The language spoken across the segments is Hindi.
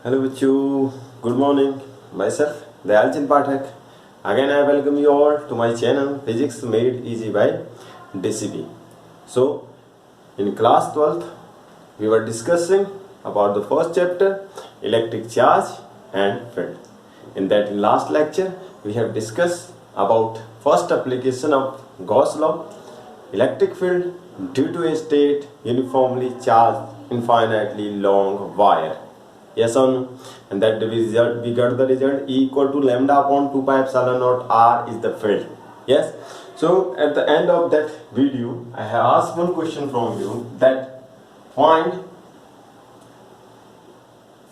Hello Vichu, good morning. Myself Dayalchan Pathak. Again I welcome you all to my channel Physics Made Easy by DCB. So in class 12th we were discussing about the first chapter electric charge and field. In last lecture we have discussed about first application of Gauss law, electric field due to a state uniformly charged infinitely long wire. Yes or no? And that we got the result E equal to lambda upon 2 pi epsilon naught R is the field. Yes. So at the end of that video, I have asked one question from you, that find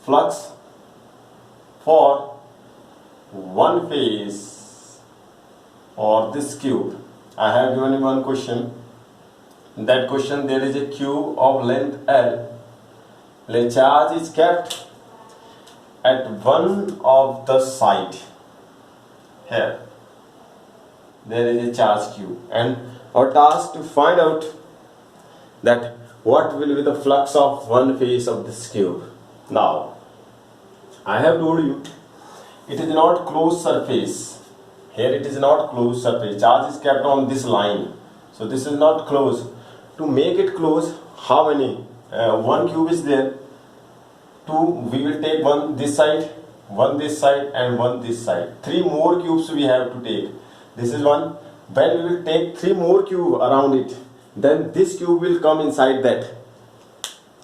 flux for one phase or this cube. I have given you one question. In that question there is a cube of length L. The charge is kept at one of the side. Here there is a charge q, and our task to find out that what will be the flux of one face of this cube. Now I have told you it is not closed surface. Here it is not closed surface. Charge is kept on this line, so this is not closed. To make it close, how many? One cube is there. Two, we will take one this side, one this side, and one this side. Three more cubes we have to take. This is one. When we will take three more cube around it, then this cube will come inside that.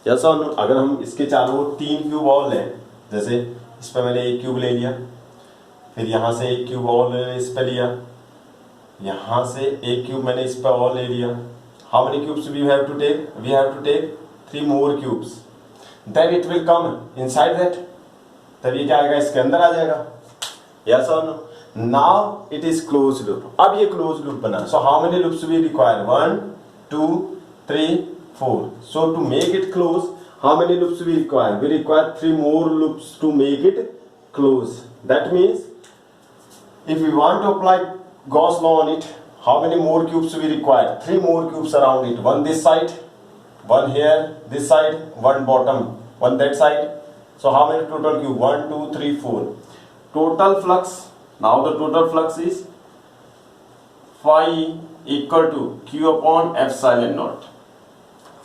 Yes or no? अगर हम इसके चारों तीन क्यूब और लें, जैसे इस पर मैंने एक क्यूब ले लिया, फिर यहाँ से एक क्यूब और मैंने इस पर लिया, यहाँ से एक क्यूब मैंने इस पर और ले लिया. How many cubes we have to take? We have to take three more cubes. Then it will come inside that. तब ये क्या आएगा? इसके अंदर आ जाएगा. Yes or no? Now it is closed loop. अब ये closed loop बना. So how many loops we require? 1, 2, 3, 4. So to make it close, how many loops we require? We require 3 more loops to make it close. That means if we want to apply Gauss law on it, how many more cubes we require? 3 more cubes around it. One this side, one here, this side, one bottom, one that side. So how many total cube? 1, 2, 3, 4. Total flux. Now the total flux is phi equal to q upon epsilon naught.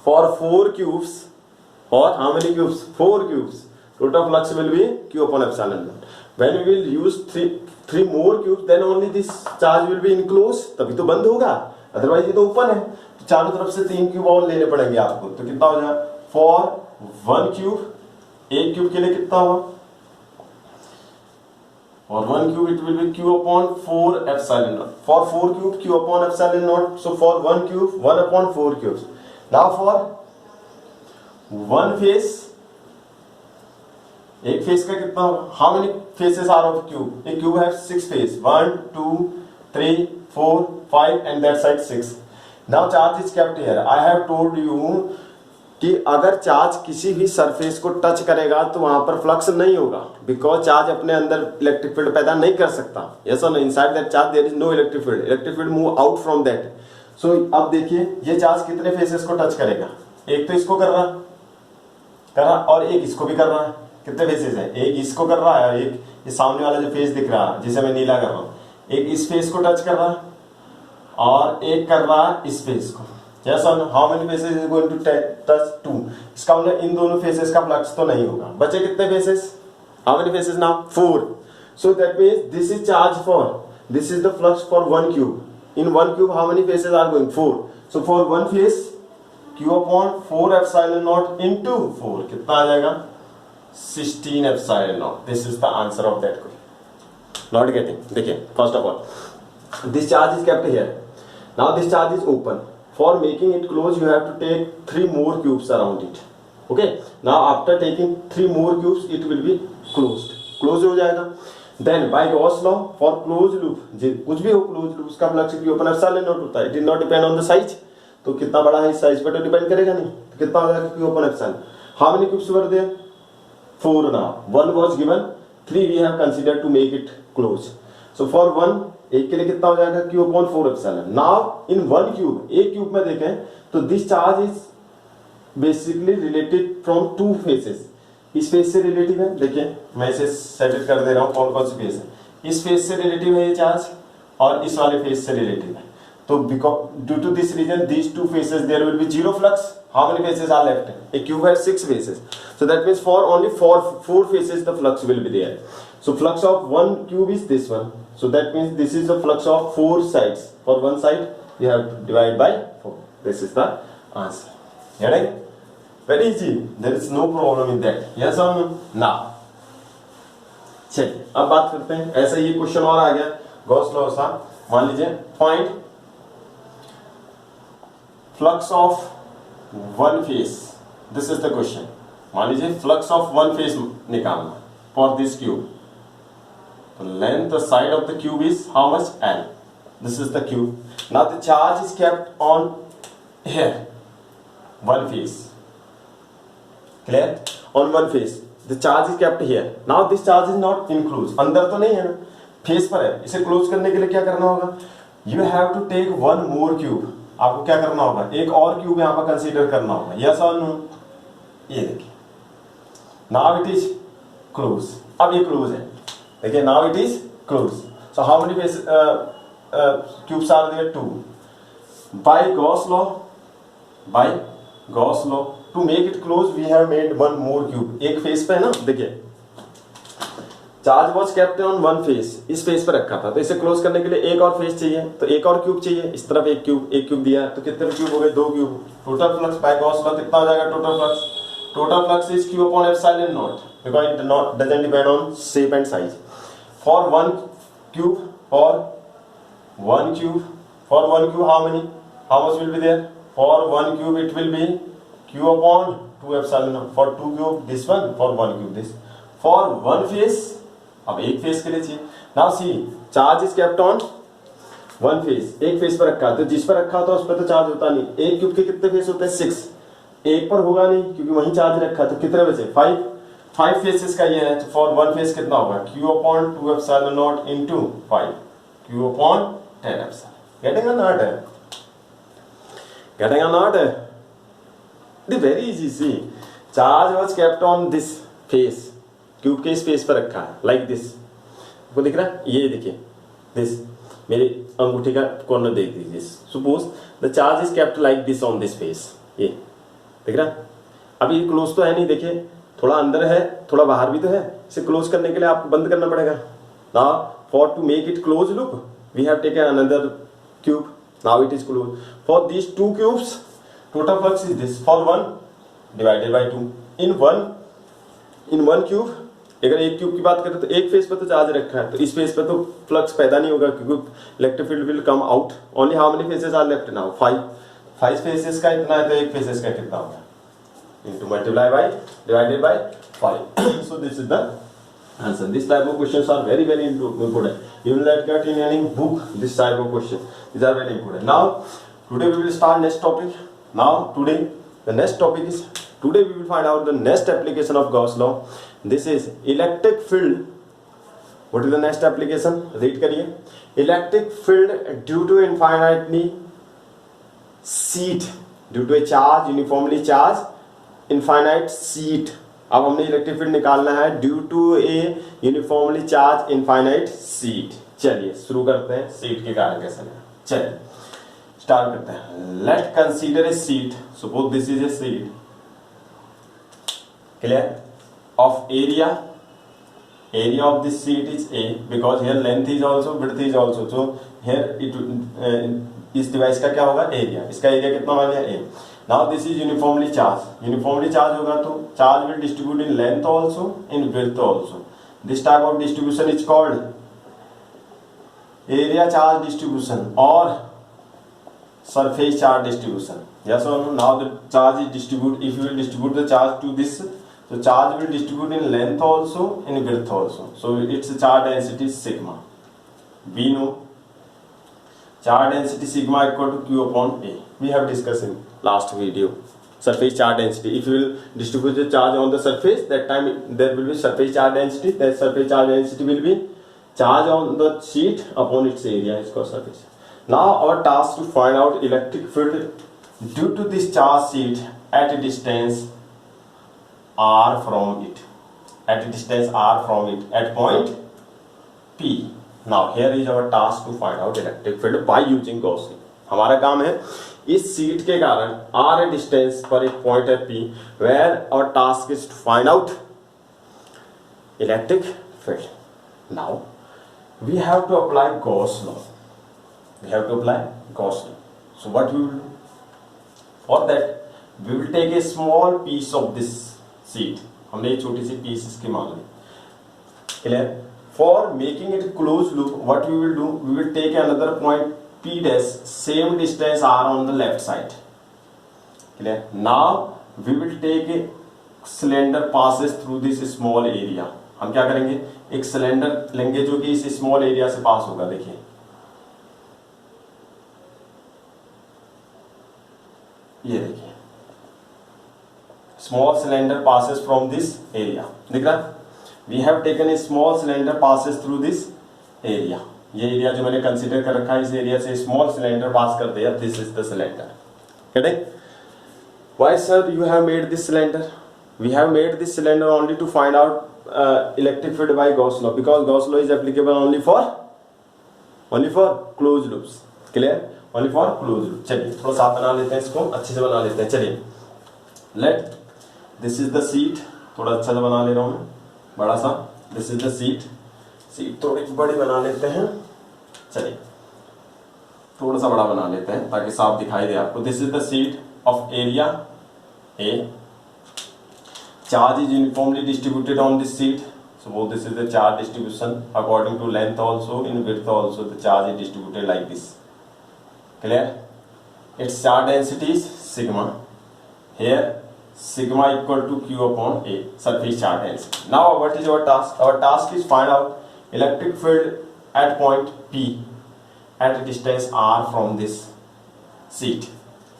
For 4 cubes, or how many cubes? 4 cubes. Total flux will be q upon epsilon naught. When we will use three more cubes, then only this charge will be enclosed. तभी तो बंद होगा. Otherwise ये तो ओपन है. तो चारों तरफ से 3 क्यूब और लेने पड़ेंगे आपको. तो कितना हो जाएगा? For 1 cube, एक क्यूब के लिए कितना होगा? For 1 cube it will be q upon 4 epsilon naught. For 4 cube q upon epsilon naught. So for 1 cube 1 upon 4 cubes. Now for one phase, एक फेस का कितना होगा? How many faces are of cube? एक क्यूब है 6 face. 1, 2, 3, 4, 5 and that side 6. Now charge is kept here. I have told you कि अगर चार्ज किसी भी सरफेस को टच करेगा तो वहां पर फ्लक्स नहीं होगा, बिकॉज चार्ज अपने अंदर इलेक्ट्रिक फील्ड पैदा नहीं कर सकता. यस और no? Inside that charge there is no electric field. Electric field move out from that. So अब देखिए ये चार्ज कितने फेसेस को टच करेगा? एक तो इसको कर रहा और एक इसको भी कर रहा है. कितने फेसेस है? एक इसको कर रहा है और एक ये सामने वाला जो फेस दिख रहा है जिसे मैं नीला कर रहा हूं, एक इस फेस को टच कर रहा है और एक कर रहा है इस फेस को. Yes or no? How many faces is going to touch? 2. इसका मतलब इन दोनों फेसेस का फ्लक्स तो नहीं होगा. बचे कितने faces? How many faces now? 4. So that means this is charge for, this is the flux for 1 cube. In 1 cube how many faces are going? 4. So for one face q upon 4 epsilon naught into 4 कितना आ जाएगा? 16 epsilon naught. This is the answer of that question. Not getting? देखिए, first of all, this charge is kept here. Now this charge is open. For making it close, you have to take 3 more cubes around it. Okay. Now after taking 3 more cubes, it will be closed. Closed हो जाएगा. Then by Gauss law, for closed loop, कुछ भी हो closed loop, उसका flux q upon epsilon naught होता है. It did not depend on the size. तो कितना बड़ा है इस साइज पर तो डिपेंड करेगा नहीं. तो कितना हो जाएगा q upon epsilon? How many cubes were there? 4 now. 1 was given. 3 we have considered to make it close. So for 1, एक के लिए कितना हो जाएगा? q upon 4 epsilon. Now in 1 cube, एक क्यूब में देखें तो this charge is basically related from 2 faces. इस फेस से रिलेटिव है, देखिए मैं इसे सेट कर दे रहा हूँ कौन कौन सी फेस है। इस फेस से रिलेटिव है ये चार्ज और इस वाले फेस से रिलेटिव है। तो because due to this reason these two faces there will be zero flux. How many faces are left? A cube has 6 faces, so that means for only four faces the flux will be there. So flux of one cube is this one, so that means this is the flux of 4 sides. For one side you have to divide by 4. This is the answer. Getting? Very easy, there is no problem in that. Yes or no? Now चलिए अब बात करते हैं, ऐसा ये क्वेश्चन और आ गया गॉस लॉ सा। मान लीजिए find flux of one face, this is the question. मान लीजिए फ्लक्स ऑफ वन फेस निकालना फॉर दिस क्यूब। तो length the side of the cube is how much? L. This is the cube. Now the charge is kept on here one face, clear? On one face the charge is kept here. Now this charge is not enclosed, अंदर तो नहीं है ना, फेस पर है। इसे क्लोज करने के लिए क्या करना होगा? You have to take one more cube. आपको क्या करना होगा? एक और क्यूब यहाँ पर कंसीडर करना होगा। Yes or no? ये देखिए, now it is close. अब ये क्लोज है, देखिए now it is close. So how many cubes are there? 2. By Gauss law to make it close we have made one more cube. एक फेस पे है ना, देखिए charge was kept on one face, इस फेस पे रखा था, तो इसे क्लोज करने के लिए एक और फेस चाहिए, तो एक और क्यूब चाहिए। इस तरफ एक क्यूब दिया, तो कितने क्यूब हो गए? 2 cube. Total flux by Gauss law कितना हो जाएगा? Total flux is Q upon epsilon naught, because it doesn't depend on shape and size. For one cube how many, how much will be there? For one cube it will be Q upon 2 epsilon naught. For 2 cube this one, for 1 cube this. For one face, अब एक फेस के लिए चाहिए। Now see, charge is kept on one face. एक फेस पर रखा है, तो जिस पर रखा होता है उस पर तो चार्ज होता नहीं। एक क्यूब के कितने फेस होते हैं? 6। एक पर होगा नहीं क्योंकि वहीं चार्ज रखा है, तो कितने बचे? 5 फेसेस का ये है। तो फॉर वन फेस कितना होगा? Q upon 2 epsilon naught into 5, Q upon 10 epsilon. Getting or not? Getting or not? It is very easy. See, charge was kept on this face, cube के इस फेस पर रखा है, like this. आपको दिख रहा है? ये देखिए, this मेरे अंगूठे का कॉर्नर देख दीजिए। Suppose the charge is kept like this on this face. ये दिख रहा है? अब ये क्लोज तो है नहीं, देखिए थोड़ा अंदर है थोड़ा बाहर भी तो है। इसे क्लोज करने के लिए आपको बंद करना पड़ेगा। Now for to make it close, look, we have taken another cube. Now it is closed. For these 2 cubes, total flux is this. For 1 divided by 2. In one cube, अगर एक क्यूब की बात करें तो एक फेस पर तो चार्ज रखा है, तो इस फेस पर तो फ्लक्स पैदा नहीं होगा क्योंकि electric field will come out. Only how many faces are left now? 5 faces का इतना है, तो एक फेसेस का कितना होगा? Into multiply by divided by 5. So this is the answer. This type of questions are very important. You will not get in any book this type of question. These are very important. Now today we will start next topic. Now today the next topic is, today we will find out the next application of Gauss law. This is electric field. What is the next application? Read करिए. Electric field due to infinitely sheet, due to a charge uniformly charged infinite sheet. अब हमने इलेक्ट्रिक फील्ड निकालना है due to a uniformly charged infinite sheet. चलिए शुरू करते हैं सीट के कारण कैसे लेना। चलिए स्टार्ट करते हैं। Late consider a seat, suppose this is a sheet, clear, of area of this sheet is A, because here length is also width is also, so here it इस डिवाइस का क्या होगा? एरिया। इसका एरिया कितना मान लिया? A. Now this is uniformly charged होगा तो charge will distribute in length also, in width also. This type of distribution is called area charge distribution or surface charge distribution. Yes or no? Now the charge is distributed, if you will distribute the charge to this, so charge will distribute in length also, in width also. So its charge density is sigma. We know charge density sigma equal to Q upon A. We have discussed in last video. Surface charge density. If you will distribute the charge on the surface, that time there will be surface charge density. That surface charge density will be charge on the sheet upon its area is called surface. Now our task to find out electric field due to this charge sheet at a distance r from it, at a distance r from it, at point P. Now here is our task to find out electric field by using Gauss law. हमारा काम है इस सीट के कारण r a distance पर एक पॉइंट है P, where our task is to find out electric field. Now we have to apply Gauss law. We have to apply Gauss law. So what we will do? For that we will take a small piece of this sheet. हमने ये छोटी सी piece इसकी मान ली. Clear? For making it closed loop, what we will do? We will take another point P dash, same distance r on the left side. Clear? Now we will take a cylinder passes through this small area. हम क्या करेंगे? एक सिलेंडर लेंगे जो कि इस स्मॉल एरिया से पास होगा. देखिए ये देखिए small cylinder passes from this area. दिख रहा है? We have taken a small cylinder passes through this area. ये एरिया जो मैंने कंसीडर कर रखा है, इस एरिया से स्मॉल सिलेंडर पास कर दिया. This is the cylinder. Correct? Why sir you have made this cylinder? We have made this cylinder only to find out electric field by Gauss law, because Gauss law is applicable only for closed loops. Clear? Only for closed loop. चलिए थोड़ा सा बना लेते हैं, इसको अच्छे से बना लेते हैं. चलिए let this is the sheet. थोड़ा अच्छा सा बना ले रहा हूँ मैं, बड़ा सा. this is the sheet. sheet थोड़ी बड़ी बना लेते हैं. चलिए थोड़ा सा बड़ा बना लेते हैं ताकि साफ दिखाई दे आपको. this is the sheet of area A. Charge is uniformly distributed on this sheet. So this is the charge distribution according to length also, in width also the charge is distributed like this. Clear? Its charge density is sigma. Here sigma equal to Q upon A, surface charge density. Now what is our task? Our task is find out electric field at point P at a distance r from this sheet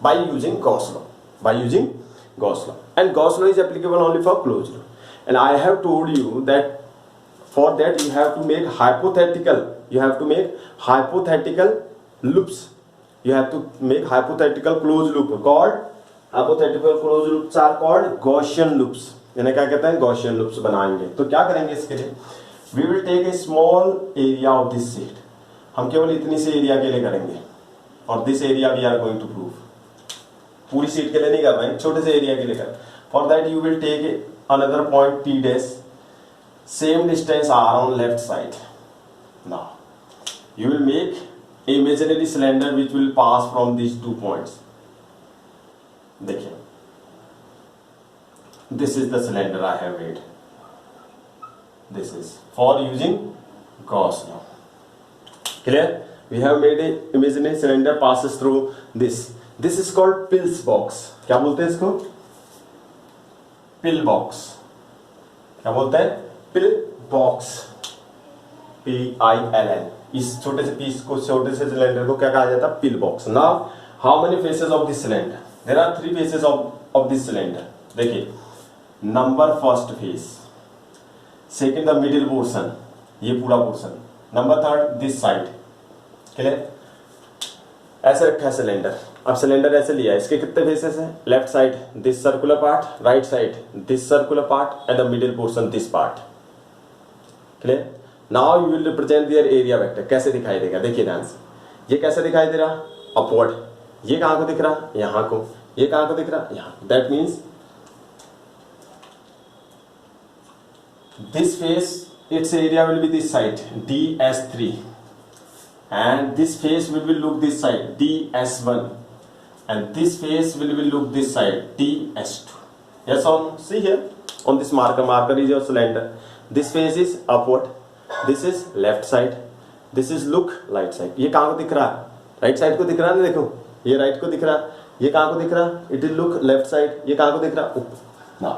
by using Gauss law. By using Gauss law. And Gauss law is applicable only for closed loop. And I have told you that for that you have to make hypothetical. You have to make hypothetical loops. You have to make hypothetical closed loop. Called hypothetical closed loops are called Gaussian loops. इन्हें क्या कहते हैं? Gaussian loops बनाएंगे. तो क्या करेंगे इसके लिए? We will take a small area of this sheet. हम केवल इतनी से एरिया के लिए करेंगे. और this area we are going to prove. पूरी सीट के लिए नहीं कर रहे हैं, छोटे से एरिया के लिए कर. For that you will take another point P dash, same distance r on left side. Now you will make imaginary cylinder which will pass from these 2 points. देखिए this is the cylinder I have made. This is for using Gauss law. Clear? We have made a imaginary cylinder passes through this. This is called Pill's box. क्या बोलते हैं इसको? Pill box. क्या बोलते हैं? Pill box. P-I-L-L. इस छोटे से पीस को, छोटे से सिलेंडर को क्या कहा जाता है? Pill box. Now, how many faces of this cylinder? There are 3 faces of this cylinder. देखिए, number first face, second the middle portion, ये पूरा portion, number third this side. Clear? ऐसे रखा है सिलेंडर. अब सिलेंडर ऐसे लिया है, इसके कितने फेसेस हैं? Left side this circular part, right side this circular part and the middle portion this part. Clear? Now you will represent their area vector. कैसे दिखाई देगा? देखिए ध्यान से. ये कैसे दिखाई दे रहा? अपवर्ड. ये कहां को दिख रहा? यहां को. ये कहां को दिख रहा? यहां. That means this face, it's area will be this side DS3, and this face will be look this side DS1, and this face will be look this side DS2. Yes or no? See here on this marker. Marker is your cylinder. This face is upward, this is left side, this is look right side. ये कहाँ को दिख रहा है? राइट साइड को दिख रहा है. देखो ये राइट को दिख रहा है, ये कहाँ को दिख रहा है? It is look left side. ये कहाँ को दिख रहा है?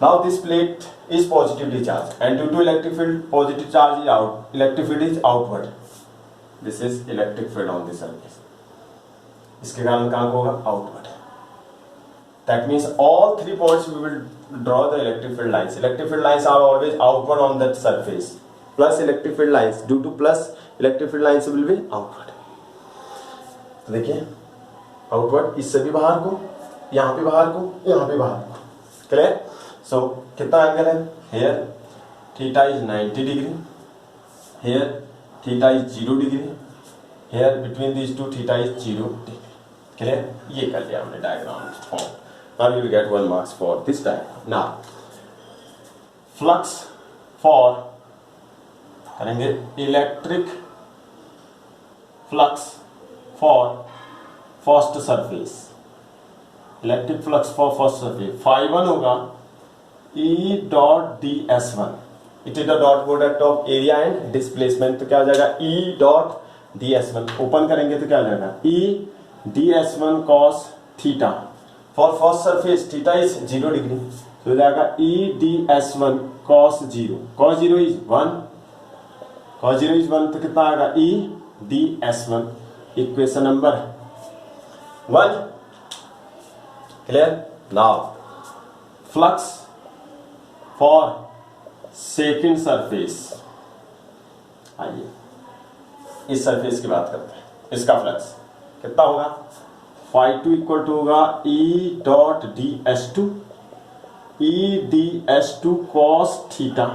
Now this plate is positively charged, and due to electric field, positive charge is out. Electric field is outward. This is electric field on this surface. इसके कारण कहाँ को होगा? Outward. That means all 3 points we will draw the electric field lines. Electric field lines are always outward on that surface. Plus electric field lines. Due to plus electric field lines will be outward. तो देखिए outward, इससे भी बाहर को, यहाँ पे बाहर को, यहाँ पे बाहर को. Clear? सो कितना एंगल है, here theta is 90 degree, here theta is 0 degree, here between this two theta is 0 degree. Clear, ये कर लिया हमने diagram form. Now you will get 1 marks for this diagram. Now flux for करेंगे electric flux for first surface, electric flux for first surface phi1 होगा E dot ds1, it is the dot product of area and displacement. तो क्या हो जाएगा E डॉट ds1, ओपन करेंगे तो क्या हो जाएगा E ds1 cos theta, for first surface theta is 0 degree, तो हो जाएगा E ds1 cos 0, cos 0 is 1, cos 0 is 1, तो कितना आएगा E ds1, equation number 1। Clear, now flux for second surface, आइए इस सरफेस की बात करते हैं, इसका फ्लक्स कितना होगा, phi2 इक्वल टू होगा E dot ds2, E ds2 cos theta,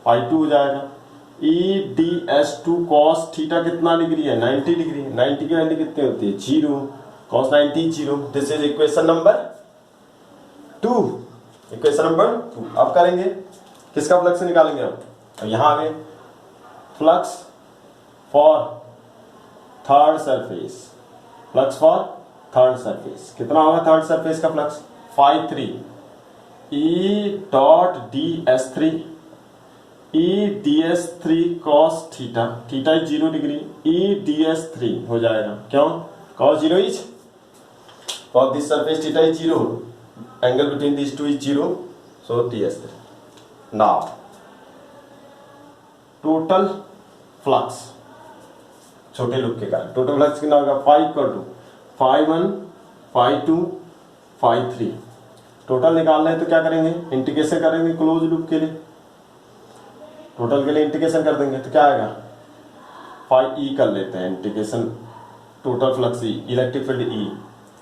phi2 हो जाएगा E ds2 cos थीटा कितना डिग्री है, 90 डिग्री, 90 की वैल्यू कितनी होती है 0, cos 90 0, this is equation number 2, equation number 2। अब करेंगे किसका फ्लक्स निकालेंगे हम, अब यहां आगे flux for third surface, flux for third surface कितना होगा, थर्ड सरफेस का flux phi3 E dot ds3, E ds3 cos theta, theta is 0 degree, E ds3 हो जाएगा, क्यों cos 0 is, for this surface theta is 0, angle between this two is 0, so ds3। Now total flux छोटे लूप के कारण टोटल फ्लक्स कितना होगा, phi equal to phi1 phi2 phi3, total निकालना है तो क्या करेंगे, इंटीग्रेशन करेंगे क्लोज लूप के लिए, टोटल के लिए इंटीग्रेशन कर देंगे तो क्या आएगा, phi e कर लेते हैं integration, total flux E, electric field E।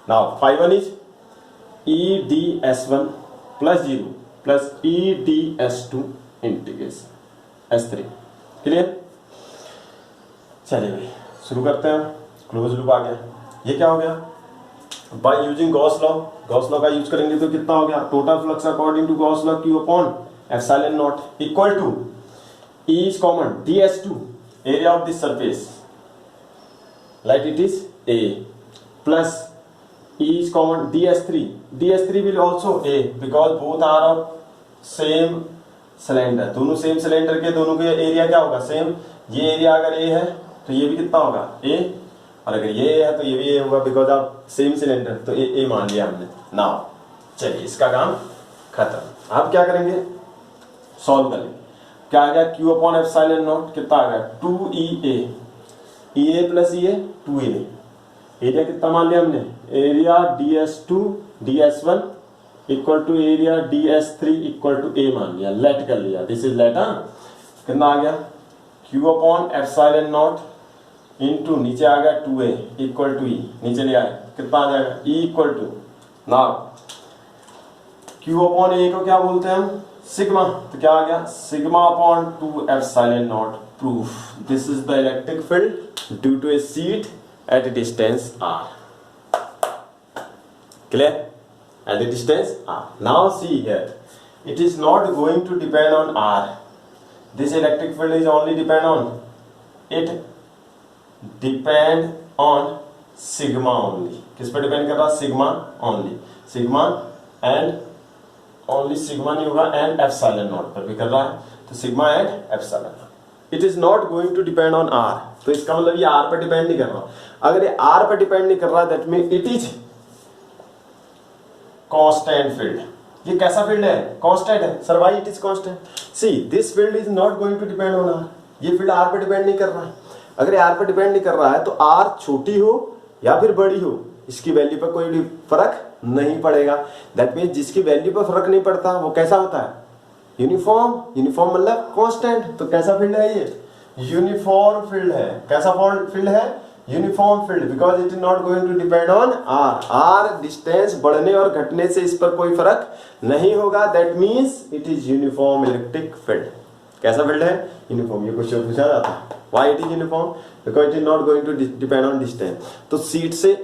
Now phi1 is E ds1 plus 0 plus E ds2 integration S3। Clear, चलिए भाई शुरू करते हैं, क्लोज लूप आ गया, ये क्या हो गया, by using Gauss law, Gauss law का यूज करेंगे तो कितना हो गया, total flux according to Gauss law Q upon epsilon naught equal to E is common ds2 area of this surface, like it is A, plus E is common ds3, ds3 will also A because both are of same cylinder, दोनों सेम सिलेंडर के दोनों के एरिया क्या होगा सेम, ये एरिया अगर A है तो ये भी कितना होगा A, और अगर ये A है तो ये भी A होगा बिकॉज ऑफ सेम सिलेंडर, तो A मान लिया हमने। नाउ चलिए इसका काम खत्म। आप क्या करेंगे, सॉल्व करेंगे, क्या आ गया Q अपॉन एप्सिलॉन नॉट कितना आ गया 2EA, EA plus EA 2A, area कितना मान लिया हमने, area ds2 ds1 equal to area ds3 equal to A मान लिया, लेट कर लिया, दिस इज लेट, कितना आ गया Q upon epsilon not into नीचे आ गया 2A इक्वल टू E, नीचे ले आए कितना आ जाएगा E equal to, now Q upon A को क्या बोलते हैं हम, सिग्मा, तो क्या आ गया sigma upon 2 epsilon naught, proof this is the electric field due to a sheet at a distance r, clear, at a distance r। now see here, it is not going to depend on r, this electric field is only depend on, it depend on sigma only, किस पे डिपेंड कर रहा है, sigma only, sigma and only, sigma नहीं होगा एंड एप्सिलॉन नॉट पर भी कर रहा है, तो sigma and epsilon, it is not going to depend on R, तो इसका मतलब ये आर पर डिपेंड नहीं कर रहा, अगर ये आर पर डिपेंड नहीं कर रहा that mean it is constant field, ये कैसा फील्ड है, कांस्टेंट है sir, why it is constant, see this field is not going to depend on R, ये फील्ड आर पर डिपेंड नहीं कर रहा है, अगर ये आर पर डिपेंड नहीं कर रहा है तो आर छोटी हो या फिर बड़ी हो इसकी वैल्यू पर कोई फर्क नहीं पड़ेगा, दैट मीन जिसकी वैल्यू पर फर्क नहीं पड़ता वो कैसा होता है, यूनिफॉर्म, यूनिफॉर्म मतलब कांस्टेंट, तो कैसा फील्ड है ये, यूनिफॉर्म फील्ड है, कैसा फील्ड है, uniform field because it is not going to depend on R distance बढ़ने और घटने से इस पर कोई फर्क नहीं होगा, that means it is uniform electric field. कैसा फील्ड है? यूनिफॉर्म। ये क्वेश्चन पूछा जाता है, why it is uniform? Because it is not going to depend on distance. तो सीट से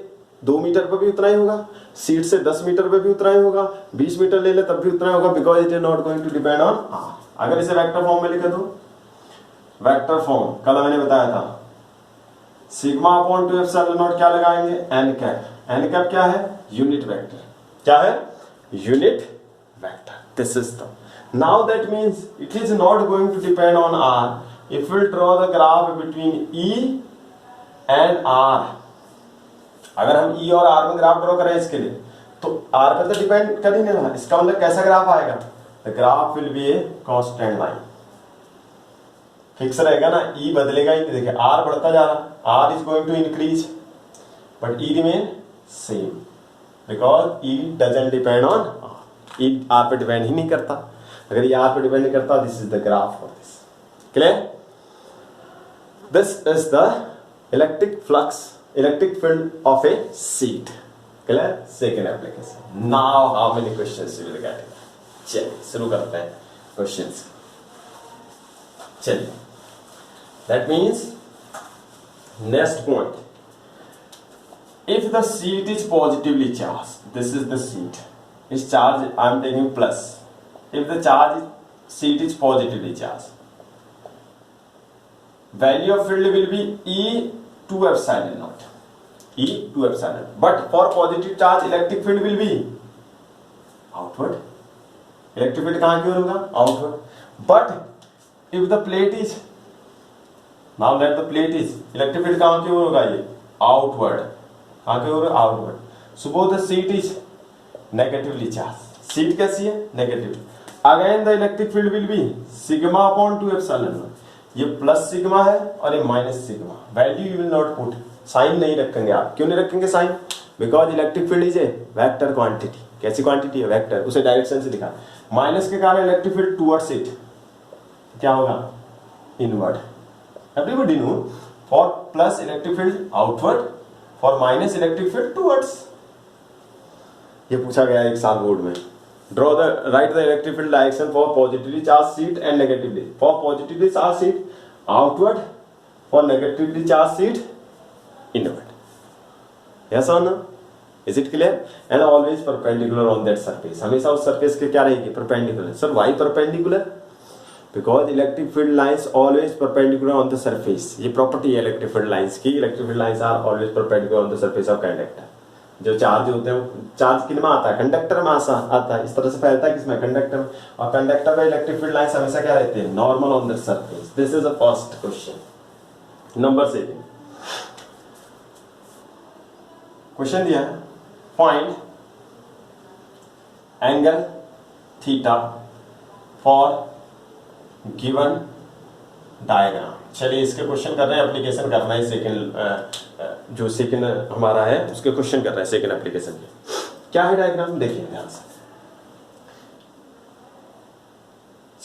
2 मीटर पर भी उतना ही होगा, सीट से 10 मीटर पर भी उतना ही होगा, 20 मीटर ले ले तब भी उतना ही होगा, because it is not going to depend on R. अगर इसे वेक्टर फॉर्म में लिखे तो वेक्टर फॉर्म कल मैंने बताया था, सिग्मा अपॉन 2 एप्सिलॉन नॉट क्या लगाएंगे? N cap. एन कैप क्या है? Unit vector. क्या है? Unit vector. This is the, now that means it is not going to depend on R. If will draw the graph between E and R, अगर हम ई और आर में ग्राफ ड्रॉ करें इसके लिए, तो आर पे तो डिपेंड कर ही नहीं रहा, इसका मतलब कैसा ग्राफ आएगा? The graph will be a constant line, fix रहेगा ना, ई बदलेगा ही नहीं। देखिए आर बढ़ता जा रहा, R is going to increase but E remain same because E doesn't depend on R. E R पे डिपेंड ही नहीं करता। अगर ये आर पे डिपेंड नहीं करता, this is the graph for this. Clear? This is the electric flux, electric field of a sheet. Clear? Second application. Now how many questions you will get? चलिए शुरू करते हैं क्वेश्चंस। चलिए, that means next point, if the seat is positively charged, this is the seat, is charge I am taking plus, if the seat is positively charged, value of field will be E 2 epsilon naught, E 2 epsilon, but for positive charge electric field will be outward, electric field कहाँ की ओर होगा? outward, but if the plate is, now that the plate is, electric field कहाँ की ओर होगा? ये outward, कहाँ की ओर? outward. Suppose the seat is negatively charged, seat कैसी है? negative. Again the electric field will be sigma upon 2 epsilon naught. ये प्लस सिग्मा है और ये minus sigma. Value you will not put, sign नहीं रखेंगे आप। क्यों नहीं रखेंगे sign? Because electric field is a vector quantity. कैसी क्वांटिटी है? वेक्टर। उसे डायरेक्शन से दिखा, माइनस के कारण इलेक्ट्रिक फील्ड टुवर्ड्स इट क्या होगा? Inward. Everybody know, for plus electric field outward, for minus electric field towards. ये पूछा गया एक साल बोर्ड में। Draw the right the electric field direction for positively charge sheet and negatively. For positively charge sheet outward, for negatively charge sheet inward. Yes और no? Is it clear? And always perpendicular on that surface. हमेशा उस सरफेस के क्या रहेगी? Perpendicular. Sir why perpendicular? Because electric field lines always perpendicular on the surface. ये प्रॉपर्टी है इलेक्ट्रिक फील्ड लाइन्स की। Electric field lines are always perpendicular on the surface of conductor. जो चार्ज होते हैं, चार्ज किन में आता है? कंडक्टर में आता है। इस तरह से फैलता है किसमें? कंडक्टर में। और कंडक्टर में इलेक्ट्रिक फील्ड लाइन्स हमेशा क्या रहते हैं? Normal on the surface. This is the first question. Number 7 question दिया है, find angle theta for given diagram. चलिए इसके क्वेश्चन कर रहे हैं, एप्लीकेशन करना है सेकंड, जो सेकंड हमारा है उसके क्वेश्चन कर रहे हैं सेकंड एप्लीकेशन के। क्या है डायग्राम? देखिए ध्यान से।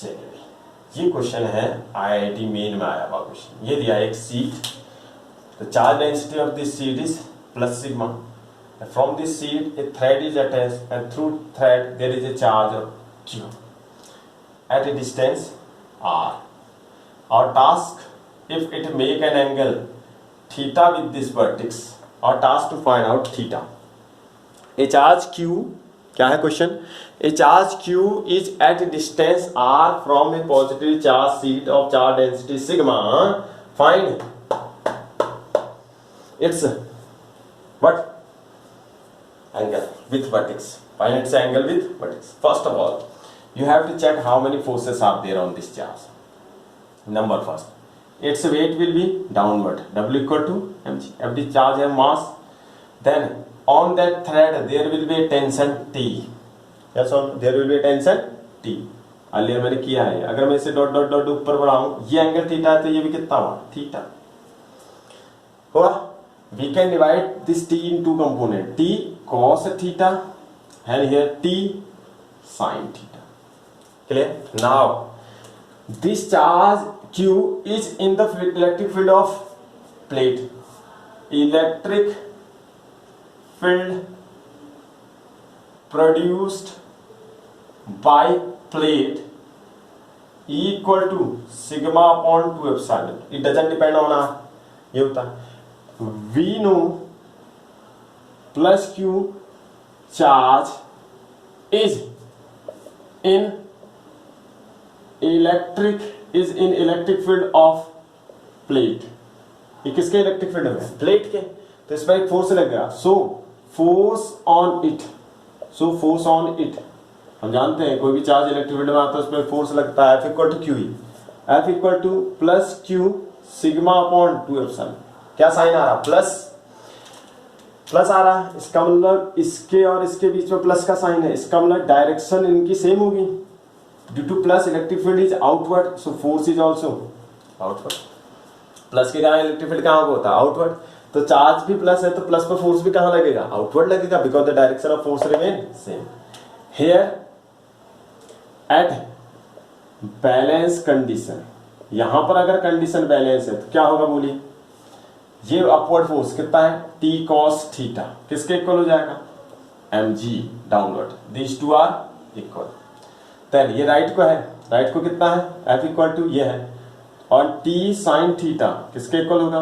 चलिए ये क्वेश्चन है आईआईटी मेन में आया हुआ क्वेश्चन। ये दिया एक sheet, the charge density of this sheet is plus sigma, from this sheet a thread is attached and through thread there is a charge of Q at a distance R. Our task, if it make an angle theta with this vertex, our task to find out theta. A charge Q, क्या है question? A charge Q is at a distance R from a positively charged sheet of charge density sigma. Find its what? Angle with vertex. Find its angle with vertex. First of all, you have to check how many forces are there on this charge. Number first, its weight will be downward, W equal to mg. Every charge has mass. Then on that thread there will be a tension T. Yes or no? There will be a tension T. Earlier मैंने किया है। अगर मैं इसे डॉट डॉट डॉट ऊपर बढ़ाऊं, ये एंगल थीटा है तो ये भी कितना हुआ? थीटा हुआ। We can divide this T in two components, T cos theta and here T sin theta. Clear? Now this charge Q is in the electric field of plate. Electric field produced by plate equal to sigma upon 2 epsilon. It doesn't depend on R. ये होता है we know plus Q charge is in electric field of plate. ये किसके इलेक्ट्रिक फील्ड में? प्लेट के. तो इस पर एक फोर्स लगेगा. So force on it. So force on it हम जानते हैं कोई भी चार्ज इलेक्ट्रिक फील्ड में आता है उस पर फोर्स लगता है. F इक्वल टू क्यू ही. F equal to plus q sigma upon 2 epsilon. क्या साइन आ रहा? प्लस आ रहा है. इसका मतलब इसके और इसके बीच में प्लस का साइन है. इसका मतलब डायरेक्शन इनकी सेम होगी. Due two plus electric field is outward, so force is also outward. Plus के कारण इलेक्ट्रिक फील्ड कहाँ होता है? आउटवर्ड. तो चार्ज भी प्लस है तो प्लस पर फोर्स भी कहाँ लगेगा? आउटवर्ड लगेगा, because the direction of force remain same. Here eight balance condition, यहां पर अगर कंडीशन बैलेंस है तो क्या होगा बोलिए? ये अपवर्ड फोर्स कितना है? टी कॉस थीटा किसके इक्वल हो जाएगा? mg downward. These two are equal. Then ये राइट को है. राइट को कितना है? F इक्वल टू ये है. और टी साइन थीटा किसके इक्वल होगा?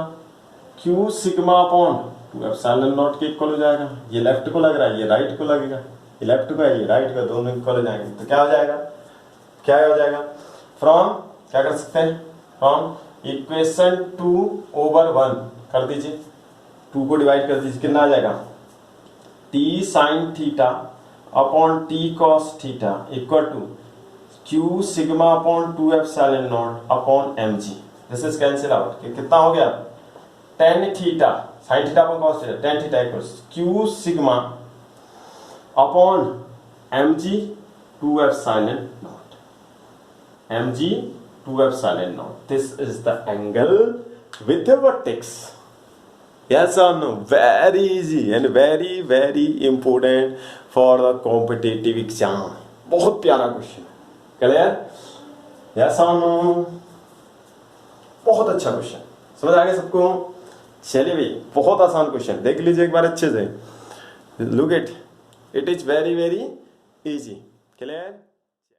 q sigma upon 2 epsilon not के इक्वल हो जाएगा. ये लेफ्ट को लग रहा है, ये राइट को लगेगा. ये लेफ्ट को है, ये राइट को, दोनों इक्वल हो जाएंगे. तो क्या हो जाएगा? क्या हो जाएगा? फ्रॉम क्या कर सकते हैं? फ्रॉम इक्वेशन 2/1 कर दीजिए. 2 को डिवाइड कर दीजिए. कितना आ जाएगा? T sine theta upon T cos theta equal to q sigma upon 2 epsilon naught upon mg. This is cancel out. कितना हो गया? tan theta sine theta upon cos theta. tan theta equals q sigma upon mg 2 epsilon naught. mg 2 epsilon naught. This is the angle with the vertex. Yes or no? Very easy and very very important for the competitive exam. बहुत प्यारा question. Clear? Yes or no? बहुत अच्छा क्वेश्चन. समझ आ गया सबको? चलिए भाई, बहुत आसान क्वेश्चन. देख लीजिए एक बार अच्छे से. Look it. It is very very easy. Clear?